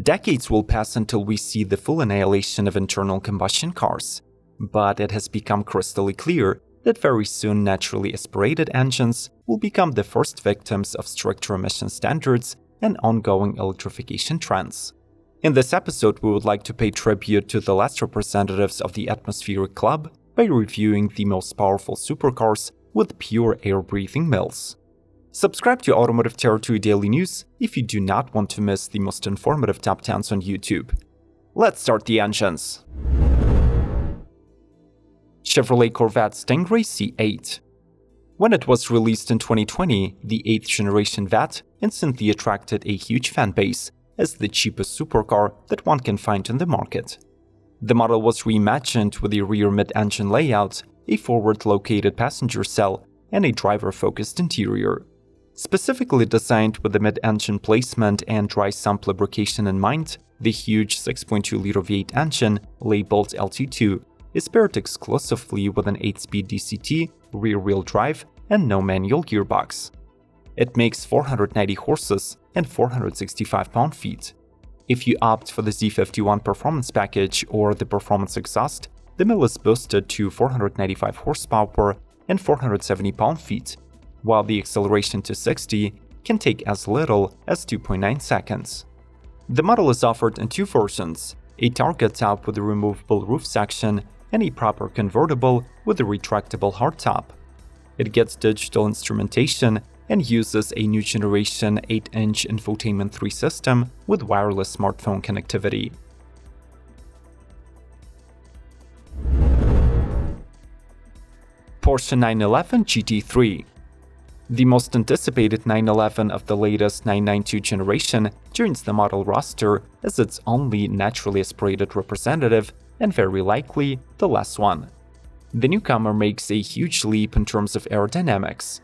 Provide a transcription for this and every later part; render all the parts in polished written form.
Decades will pass until we see the full annihilation of internal combustion cars, but it has become crystal clear that very soon naturally aspirated engines will become the first victims of stricter emission standards and ongoing electrification trends. In this episode, we would like to pay tribute to the last representatives of the atmospheric club by reviewing the most powerful supercars with pure air-breathing mills. Subscribe to Automotive Territory Daily News if you do not want to miss the most informative top 10s on YouTube. Let's start the engines. Chevrolet Corvette Stingray C8. When it was released in 2020, the 8th generation Vette instantly attracted a huge fan base as the cheapest supercar that one can find in the market. The model was reimagined with a rear mid-engine layout, a forward-located passenger cell, and a driver-focused interior. Specifically designed with the mid-engine placement and dry sump lubrication in mind, the huge 6.2-liter V8 engine, labeled LT2, is paired exclusively with an 8-speed DCT, rear-wheel drive, and no manual gearbox. It makes 490 horses and 465 pound-feet. If you opt for the Z51 performance package or the performance exhaust, the mill is boosted to 495 horsepower and 470 pound-feet, while the acceleration to 60 can take as little as 2.9 seconds. The model is offered in two versions, a target top with a removable roof section and a proper convertible with a retractable hardtop. It gets digital instrumentation and uses a new generation 8-inch Infotainment 3 system with wireless smartphone connectivity. Porsche 911 GT3. The most anticipated 911 of the latest 992 generation joins the model roster as its only naturally aspirated representative and very likely the last one. The newcomer makes a huge leap in terms of aerodynamics.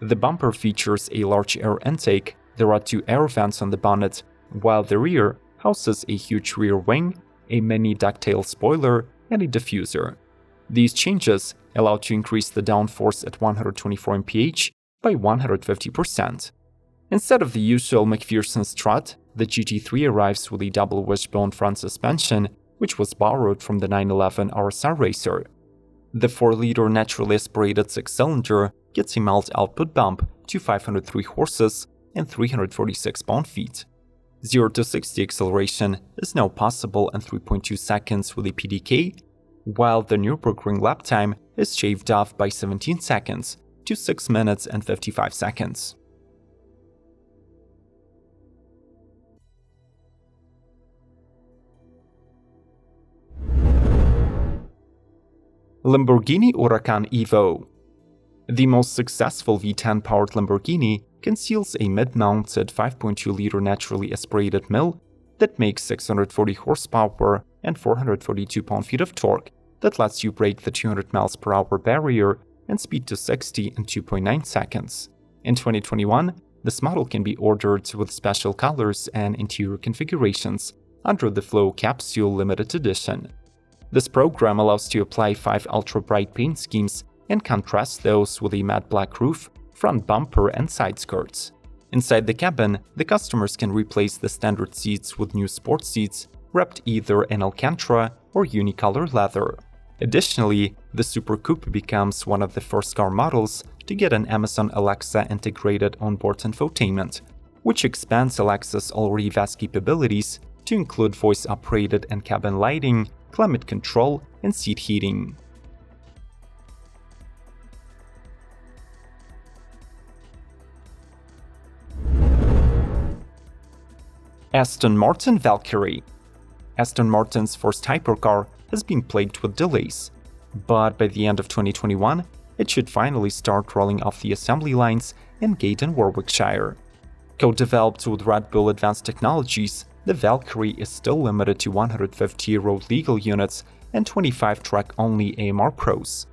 The bumper features a large air intake, there are two air vents on the bonnet, while the rear houses a huge rear wing, a mini ducktail spoiler, and a diffuser. These changes allow to increase the downforce at 124 mph by 150%. Instead of the usual McPherson strut, the GT3 arrives with a double wishbone front suspension, which was borrowed from the 911 RSR racer. The 4-liter naturally aspirated 6-cylinder gets a mild output bump to 503 horses and 346 pound-feet. 0 to 60 acceleration is now possible in 3.2 seconds with a PDK, while the Nürburgring lap time is shaved off by 17 seconds to 6 minutes and 55 seconds. Lamborghini Huracan Evo. The most successful V10-powered Lamborghini conceals a mid-mounted 5.2-liter naturally aspirated mill that makes 640 horsepower and 442 pound-feet of torque that lets you break the 200 mph barrier and speed to 60 in 2.9 seconds. In 2021, this model can be ordered with special colors and interior configurations under the Flow Capsule Limited Edition. This program allows to apply 5 ultra-bright paint schemes and contrast those with a matte black roof, front bumper, and side skirts. Inside the cabin, the customers can replace the standard seats with new sports seats wrapped either in Alcantara or unicolor leather. Additionally, the Super Coupe becomes one of the first car models to get an Amazon Alexa integrated onboard infotainment, which expands Alexa's already vast capabilities to include voice-operated in-cabin lighting, climate control, and seat heating. Aston Martin Valkyrie. Aston Martin's first hypercar has been plagued with delays, but by the end of 2021, it should finally start rolling off the assembly lines in Gaydon, Warwickshire. Co-developed with Red Bull Advanced Technologies, the Valkyrie is still limited to 150 road legal units and 25 track-only AMR Pros.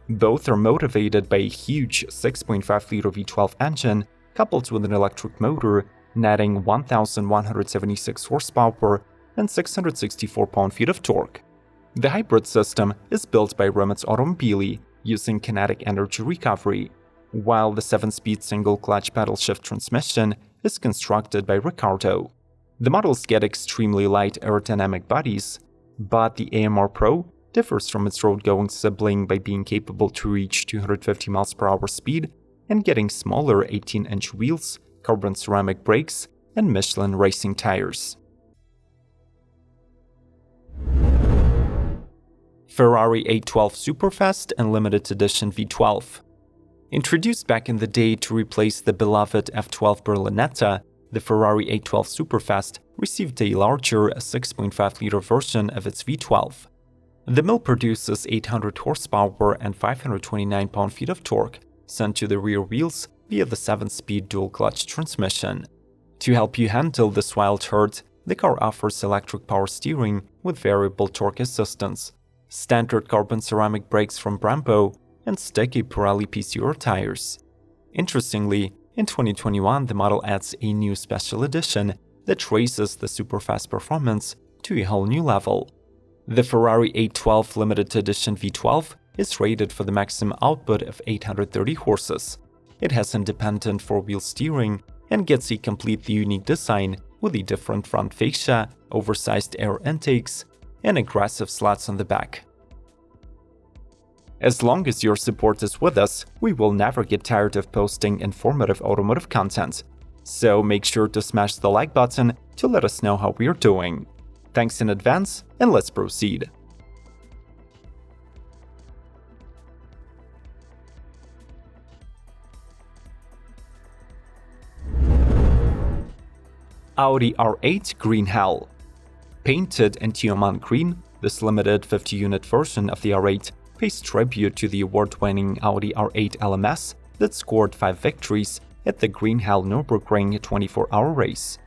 Both are motivated by a huge 6.5-liter V12 engine coupled with an electric motor, netting 1,176 horsepower and 664 pound-feet of torque. The hybrid system is built by Rimac Automobili using kinetic energy recovery, while the 7-speed single-clutch pedal-shift transmission is constructed by Ricardo. The models get extremely light aerodynamic bodies, but the AMR Pro differs from its road-going sibling by being capable to reach 250 mph speed and getting smaller 18-inch wheels, carbon ceramic brakes, and Michelin racing tires. Ferrari 812 Superfast and Limited Edition V12. Introduced back in the day to replace the beloved F12 Berlinetta, the Ferrari 812 Superfast received a larger 6.5-liter version of its V12. The mill produces 800 horsepower and 529 pound-feet of torque, sent to the rear wheels via the 7-speed dual-clutch transmission. To help you handle this wild herd, the car offers electric power steering with variable torque assistance, standard carbon ceramic brakes from Brembo, and sticky Pirelli P0 tires. Interestingly, in 2021 the model adds a new special edition that raises the Superfast performance to a whole new level. The Ferrari 812 Limited Edition V12 is rated for the maximum output of 830 horses. It has independent four-wheel steering and gets a completely unique design with a different front fascia, oversized air intakes, and aggressive slats on the back. As long as your support is with us, we will never get tired of posting informative automotive content. So make sure to smash the like button to let us know how we're doing. Thanks in advance, and let's proceed. Audi R8 Green Hell. Painted in Tiamat green, this limited 50-unit version of the R8 pays tribute to the award-winning Audi R8 LMS that scored 5 victories at the Green Hell Nürburgring 24-hour race.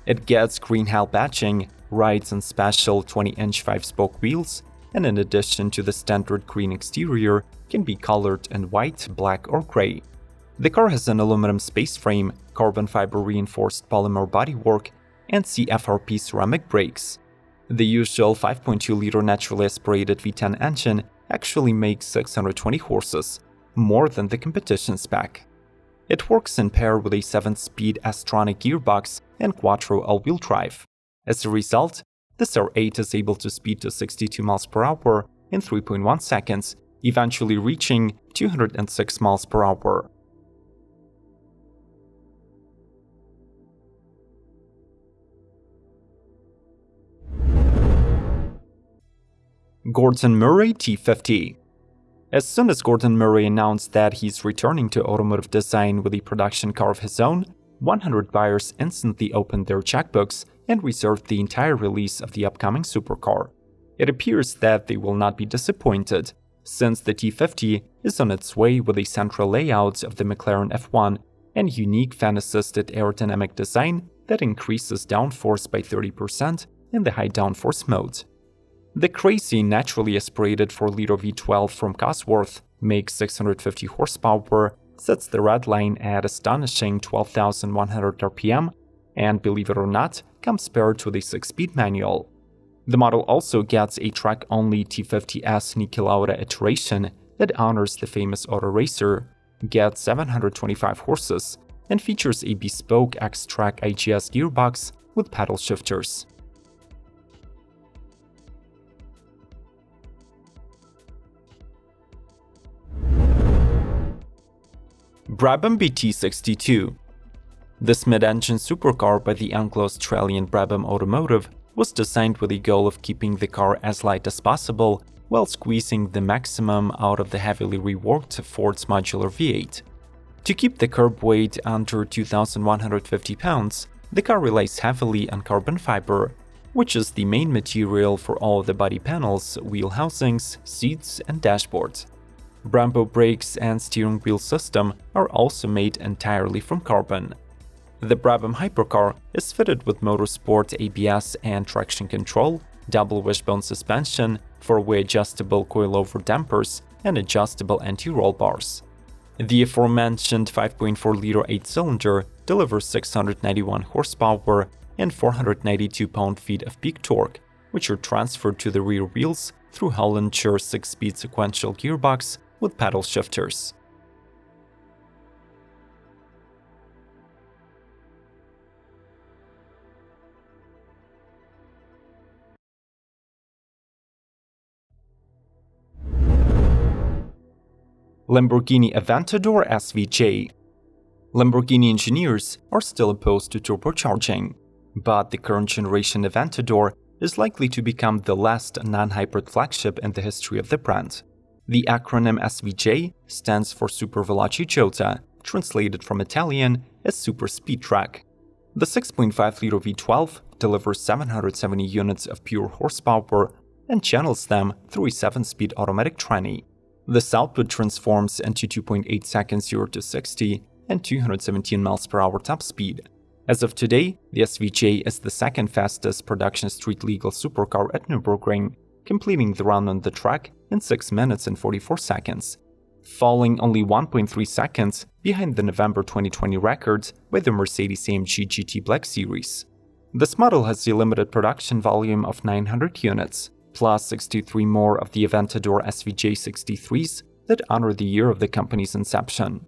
It gets Green Hell badging, rides on special 20-inch 5-spoke wheels, and in addition to the standard green exterior, can be colored in white, black, or gray. The car has an aluminum space frame, carbon fiber reinforced polymer bodywork, and CFRP ceramic brakes. The usual 5.2-liter naturally aspirated V10 engine actually makes 620 horses, more than the competition spec. It works in pair with a 7-speed S-tronic gearbox and quattro all-wheel drive. As a result, this R8 is able to speed to 62 mph in 3.1 seconds, eventually reaching 206 mph. Gordon Murray T50. As soon as Gordon Murray announced that he's returning to automotive design with a production car of his own, 100 buyers instantly opened their checkbooks and reserved the entire release of the upcoming supercar. It appears that they will not be disappointed, since the T50 is on its way with a central layout of the McLaren F1 and unique fan-assisted aerodynamic design that increases downforce by 30% in the high downforce mode. The crazy naturally aspirated 4-liter V12 from Cosworth makes 650 horsepower, sets the red line at astonishing 12,100 RPM, and believe it or not, comes paired with a 6-speed manual. The model also gets a track-only T50S Niki Lauda iteration that honors the famous auto racer, gets 725 horses, and features a bespoke X-Track IGS gearbox with pedal shifters. BRABHAM BT62. This mid-engine supercar by the Anglo-Australian BRABHAM Automotive was designed with the goal of keeping the car as light as possible while squeezing the maximum out of the heavily reworked Ford's modular V8. To keep the curb weight under 2,150 pounds, the car relies heavily on carbon fiber, which is the main material for all of the body panels, wheel housings, seats, and dashboard. Brembo brakes and steering wheel system are also made entirely from carbon. The BRABHAM Hypercar is fitted with motorsport ABS and traction control, double wishbone suspension, 4-way adjustable coilover dampers, and adjustable anti-roll bars. The aforementioned 5.4-liter 8-cylinder delivers 691 horsepower and 492 pound-feet of peak torque, which are transferred to the rear wheels through Hollinger 6-speed sequential gearbox with pedal shifters. Lamborghini Aventador SVJ. Lamborghini engineers are still opposed to turbocharging, but the current generation Aventador is likely to become the last non-hybrid flagship in the history of the brand. The acronym SVJ stands for Super Veloce Jota, translated from Italian as Super Speed Track. The 6.5-liter V12 delivers 770 units of pure horsepower and channels them through a 7-speed automatic tranny. This output transforms into 2.8 seconds 0 to 60 and 217 mph top speed. As of today, the SVJ is the second fastest production street-legal supercar at Nürburgring, completing the run on the track in 6 minutes and 44 seconds, falling only 1.3 seconds behind the November 2020 record by the Mercedes-AMG GT Black Series. This model has a limited production volume of 900 units, plus 63 more of the Aventador SVJ 63s that honor the year of the company's inception.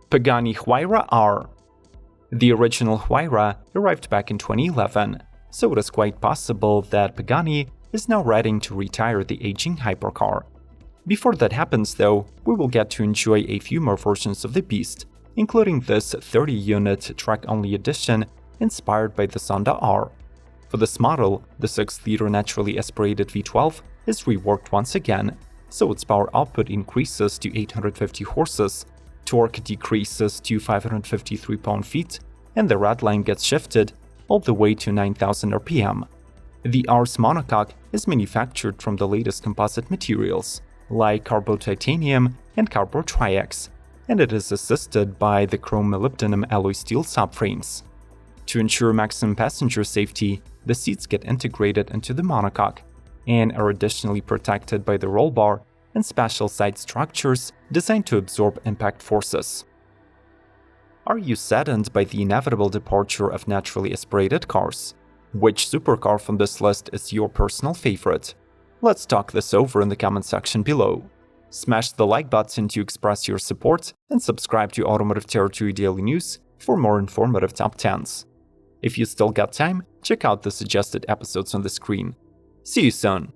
Pagani HUAYRAR R. The original HUAYRAR arrived back in 2011, so it is quite possible that Pagani is now ready to retire the aging hypercar. Before that happens though, we will get to enjoy a few more versions of the beast, including this 30-unit track-only edition inspired by the Sonda R. For this model, the 6-liter naturally aspirated V12 is reworked once again, so its power output increases to 850 horses, torque decreases to 553 pound-feet, and the red line gets shifted all the way to 9,000 RPM. The R's monocoque is manufactured from the latest composite materials, like Carbo Titanium and Carbo Tri-X, and it is assisted by the chrome molybdenum alloy steel subframes. To ensure maximum passenger safety, the seats get integrated into the monocoque and are additionally protected by the roll bar and special side structures designed to absorb impact forces. Are you saddened by the inevitable departure of naturally aspirated cars? Which supercar from this list is your personal favorite? Let's talk this over in the comment section below. Smash the like button to express your support and subscribe to Automotive Territory Daily News for more informative top 10s. If you still got time, check out the suggested episodes on the screen. See you soon!